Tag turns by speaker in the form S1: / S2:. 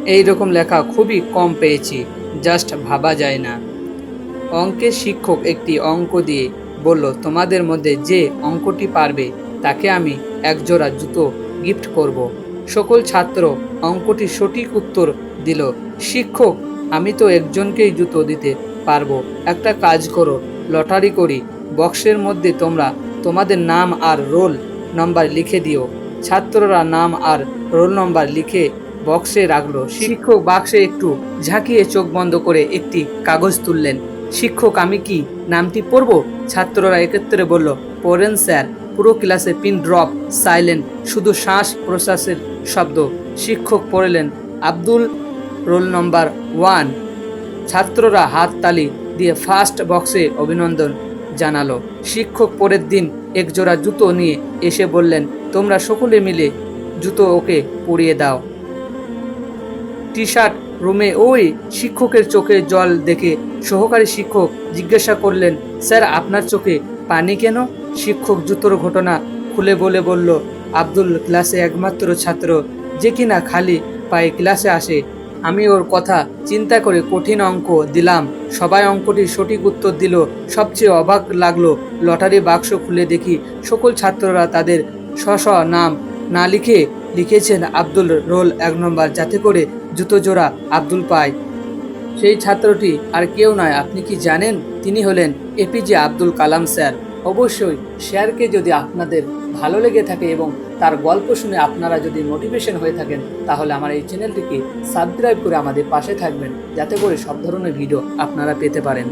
S1: এই রকম লেখা খুবই কম পেয়েছি, জাস্ট ভাবা যায় না। অঙ্কের শিক্ষক একটি অঙ্ক দিয়ে বলল, তোমাদের মধ্যে যে অঙ্কটি পারবে তাকে আমি একজোড়া জুতো গিফট করব। সকল ছাত্র অঙ্কটির সঠিক উত্তর দিল। শিক্ষক, আমি তো একজনকেই জুতো দিতে পারবো। একটা কাজ করো, লটারি করি, বক্সের মধ্যে তোমরা তোমাদের নাম আর রোল নম্বর লিখে দিও। ছাত্ররা নাম আর রোল নম্বর লিখে বক্সে রাখলো। শিক্ষক বাক্সে একটু ঝাঁকিয়ে চোখ বন্ধ করে একটি কাগজ তুললেন। শিক্ষক, আমি কি নামটি পড়ব? ছাত্ররা একত্রে বলল, পড়েন স্যার। পুরো ক্লাসে পিন ড্রপ সাইলেন্ট, শুধু শ্বাস প্রশ্বাসের শব্দ। শিক্ষক পড়লেন, আব্দুল, রোল নম্বর 1। ছাত্ররা হাততালি দিয়ে ফার্স্ট বক্সে অভিনন্দন জানালো। শিক্ষক পরের দিন একজোড়া জুতো নিয়ে এসে বললেন, তোমরা সকলে মিলে জুতো ওকে পরিয়ে দাও। টি শার্ট রুমে ওই শিক্ষকের চোখে জল দেখে সহকারী শিক্ষক জিজ্ঞাসা করলেন, স্যার আপনার চোখে পানি কেন? শিক্ষক জুতোর ঘটনা খুলে বলল, আব্দুল ক্লাসে একমাত্র ছাত্র যে কিনা খালি পায়ে ক্লাসে আসে। আমি ওর কথা চিন্তা করে কঠিন অঙ্ক দিলাম, সবাই অঙ্কটির সঠিক উত্তর দিল। সবচেয়ে অবাক লাগলো, লটারি বাক্স খুলে দেখি সকল ছাত্ররা তাদের স্ব নাম না লিখেছেন আব্দুল, রোল 1 নম্বর, যাতে করে জুতো জোড়া আব্দুল পায়। সেই ছাত্রটি আর কেউ নয়, আপনি কি জানেন? তিনি হলেন এপিজে আব্দুল কালাম স্যার। অবশ্যই স্যারকে যদি আপনাদের ভালো লেগে থাকে এবং তার গল্প শুনে আপনারা যদি মোটিভেশন হয়ে থাকেন, তাহলে আমার এই চ্যানেলটিকে সাবস্ক্রাইব করে আমাদের পাশে থাকবেন, যাতে করে সব ধরনের ভিডিও আপনারা পেতে পারেন।